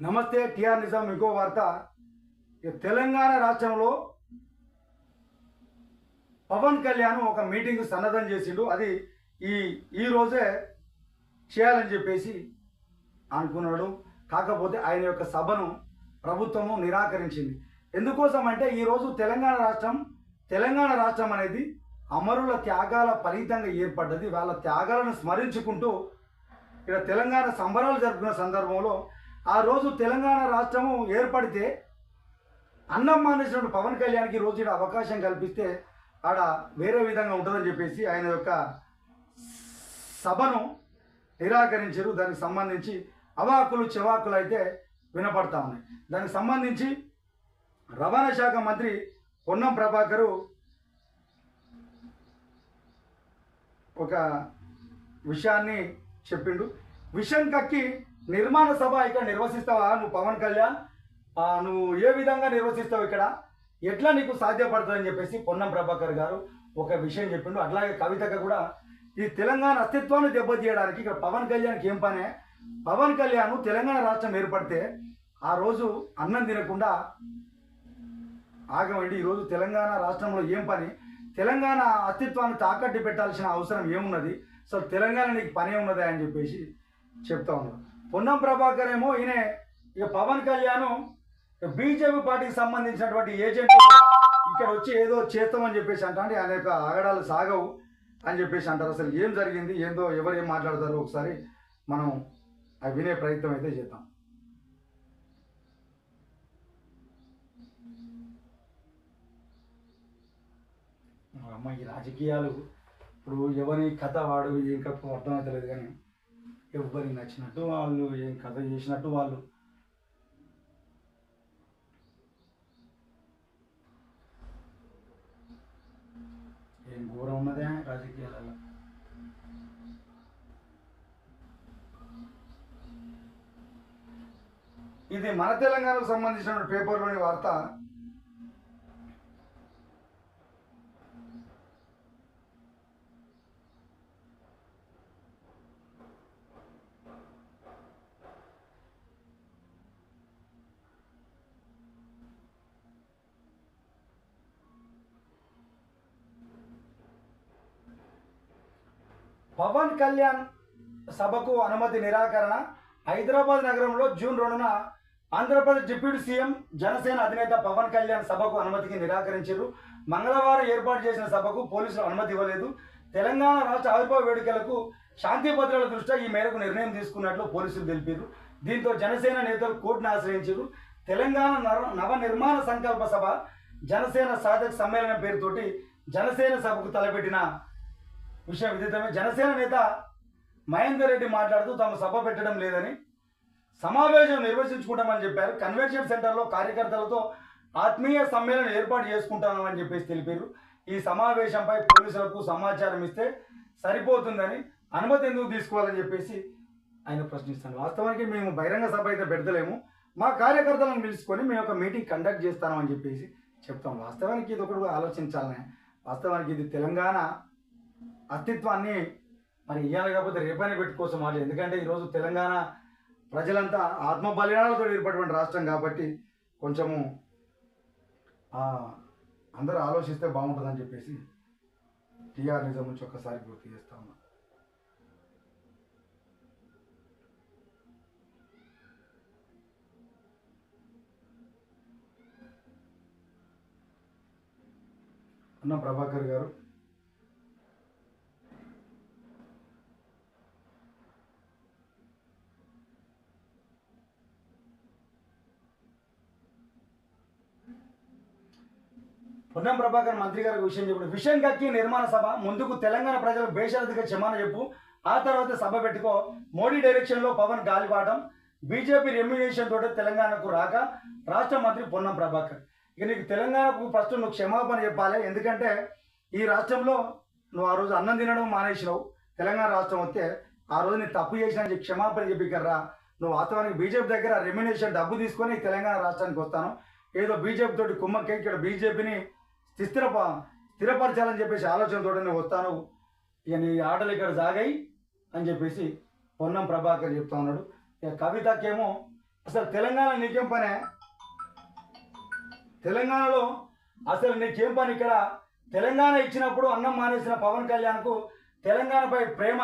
నమస్తే టిఆర్ నిజాం ఇంకో వార్త. తెలంగాణ రాష్ట్రంలో పవన్ కళ్యాణ్ ఒక మీటింగ్ సన్నద్ధం చేసిండు. అది ఈ రోజే చేయాలని చెప్పేసి అనుకున్నాడు. కాకపోతే ఆయన యొక్క సభను ప్రభుత్వము నిరాకరించింది. ఎందుకోసం అంటే ఈరోజు తెలంగాణ రాష్ట్రం అనేది అమరుల త్యాగాల ఫలితంగా ఏర్పడ్డది. వాళ్ళ త్యాగాలను స్మరించుకుంటూ ఇక్కడ తెలంగాణ సంబరాలు జరుపుకున్న సందర్భంలో ఆ రోజు తెలంగాణ రాష్ట్రము ఏర్పడితే అన్నం మానేసినప్పుడు పవన్ కళ్యాణ్కి రోజు ఇక్కడ అవకాశం కల్పిస్తే ఆడ వేరే విధంగా ఉంటుందని చెప్పేసి ఆయన యొక్క సభను నిరాకరించారు. దానికి సంబంధించి అవాకులు చెవాకులు అయితే వినపడతా ఉన్నాయి. దానికి సంబంధించి రవాణా శాఖ మంత్రి పొన్నం ప్రభాకరు ఒక విషయాన్ని చెప్పిండు. విషయం కక్కి నిర్మాణ సభ ఇక్కడ నిర్వహిస్తావా నువ్వు పవన్ కళ్యాణ్? నువ్వు ఏ విధంగా నిర్వహిస్తావు, ఇక్కడ ఎట్లా నీకు సాధ్యపడుతుందని చెప్పేసి పొన్నం ప్రభాకర్ గారు ఒక విషయం చెప్పిండు. అట్లాగే కవితకు కూడా ఈ తెలంగాణ అస్తిత్వాన్ని దెబ్బతీయడానికి ఇక్కడ పవన్ కళ్యాణ్కి ఏం పనే? పవన్ కళ్యాణ్ తెలంగాణ రాష్ట్రం ఏర్పడితే ఆ రోజు అన్నం తినకుండా ఆగమండి. ఈరోజు తెలంగాణ రాష్ట్రంలో ఏం పని? తెలంగాణ అస్తిత్వాన్ని తాకట్టు పెట్టాల్సిన అవసరం ఏమున్నది? సో తెలంగాణ నీకు పనే ఉన్నదా అని చెప్పేసి చెప్తా ఉన్నారు. పొన్నం ప్రభాకర్ ఏమో ఈయన ఇక పవన్ కళ్యాణ్ బీజేపీ పార్టీకి సంబంధించినటువంటి ఏజెంట్ ఇక్కడ వచ్చి ఏదో చేస్తామని చెప్పేసి అంటే ఆయన యొక్క ఆగడాలు సాగవు అని చెప్పేసి అంటారు. అసలు ఏం జరిగింది ఏందో ఎవరు ఏం మాట్లాడతారో ఒకసారి మనం అవి వినే ప్రయత్నం అయితే చేద్దాం. అమ్మ ఈ రాజకీయాలు ఇప్పుడు ఎవరి కథ వాడు ఏం కథ అర్థమవుతలేదు, కానీ ఎవరికి నచ్చినట్టు వాళ్ళు ఏం కథ చేసినట్టు వాళ్ళు. ఏం ఘోరం ఉన్నదే రాజకీయాలలో. ఇది మన తెలంగాణకు సంబంధించిన పేపర్లోని వార్త. పవన్ కళ్యాణ్ సభకు అనుమతి నిరాకరణ. హైదరాబాద్ నగరంలో జూన్ 2న ఆంధ్రప్రదేశ్ డిప్యూటీ సీఎం జనసేన అధినేత పవన్ కళ్యాణ్ సభకు అనుమతికి నిరాకరించారు. మంగళవారం ఏర్పాటు చేసిన సభకు పోలీసులు అనుమతి ఇవ్వలేదు. తెలంగాణ రాష్ట్ర ఆవిర్భావ వేడుకలకు శాంతి భద్రతల దృష్ట్యా ఈ మేరకు నిర్ణయం తీసుకున్నట్లు పోలీసులు తెలిపారు. దీంతో జనసేన నేతలు కోర్టును ఆశ్రయించారు. తెలంగాణ నవ నిర్మాణ సంకల్ప సభ జనసేన సాధక సమ్మేళనం పేరుతోటి జనసేన సభకు తలపెట్టిన విషయం విదితమే. జనసేన నేత మహేందర్ రెడ్డి మాట్లాడుతూ తాము సభ పెట్టడం లేదని, సమావేశం నిర్వహించుకుంటామని చెప్పారు. కన్వెన్షన్ సెంటర్లో కార్యకర్తలతో ఆత్మీయ సమ్మేళనం ఏర్పాటు చేసుకుంటామని చెప్పేసి తెలిపారు. ఈ సమావేశంపై పోలీసులకు సమాచారం ఇస్తే సరిపోతుందని, అనుమతి ఎందుకు తీసుకోవాలని చెప్పేసి ఆయన ప్రశ్నిస్తాను. వాస్తవానికి మేము బహిరంగ సభ అయితే పెడతలేము, మా కార్యకర్తలను పిలుచుకొని మేము ఒక మీటింగ్ కండక్ట్ చేస్తామని చెప్పేసి చెప్తాం. వాస్తవానికి ఇది ఒకటి ఆలోచించాలనే. వాస్తవానికి ఇది తెలంగాణ అస్తిత్వాన్ని మరి ఇవ్వాలి, కాకపోతే రేపని పెట్టుకోసం వాళ్ళు. ఎందుకంటే ఈరోజు తెలంగాణ ప్రజలంతా ఆత్మ బలిదానాలతో ఏర్పడిన రాష్ట్రం కాబట్టి కొంచెము అందరూ ఆలోచిస్తే బాగుంటుందని చెప్పేసి టిఆర్ నిజం నుంచి ఒక్కసారి గుర్తు చేస్తా ఉన్నా. అన్న ప్రభాకర్ గారు పొన్నం ప్రభాకర్ మంత్రి గారికి విషయం చెప్పు. విషయం కక్కి నిర్మాణ సభ ముందుకు తెలంగాణ ప్రజలు బేషరతుగా క్షమాన చెప్పు, ఆ తర్వాత సభ పెట్టుకో. మోడీ డైరెక్షన్లో పవన్ గాలిపాటం, బీజేపీ రెమ్యునేషన్ తోటి తెలంగాణకు రాక రాష్ట్ర మంత్రి పొన్నం ప్రభాకర్. ఇక నీకు తెలంగాణకు ఫస్ట్ నువ్వు క్షమాపణ చెప్పాలి. ఎందుకంటే ఈ రాష్ట్రంలో నువ్వు ఆ రోజు అన్నం తినడం మానేసినావు. తెలంగాణ రాష్ట్రం వస్తే ఆ రోజు నేను తప్పు చేసినా క్షమాపణ చెప్పికర్రా. నువ్వు వాస్తవానికి బీజేపీ దగ్గర రెమ్యునేషన్ డబ్బు తీసుకొని తెలంగాణ రాష్ట్రానికి వస్తాను, ఏదో బీజేపీ తోటి కుమ్మక్కి ఇక్కడ బీజేపీని స్థిరపరచాలని చెప్పేసి ఆలోచనతో నేను వస్తాను, ఇక నీ ఆటలు ఇక్కడ సాగాయి అని చెప్పేసి పొన్నం ప్రభాకర్ చెప్తా ఉన్నాడు. ఇక కవితకేమో అసలు తెలంగాణ నీకేం పనే? తెలంగాణలో అసలు నీకేం పని ఇక్కడ? తెలంగాణ ఇచ్చినప్పుడు అన్నం మానేసిన పవన్ కళ్యాణ్కు తెలంగాణపై ప్రేమ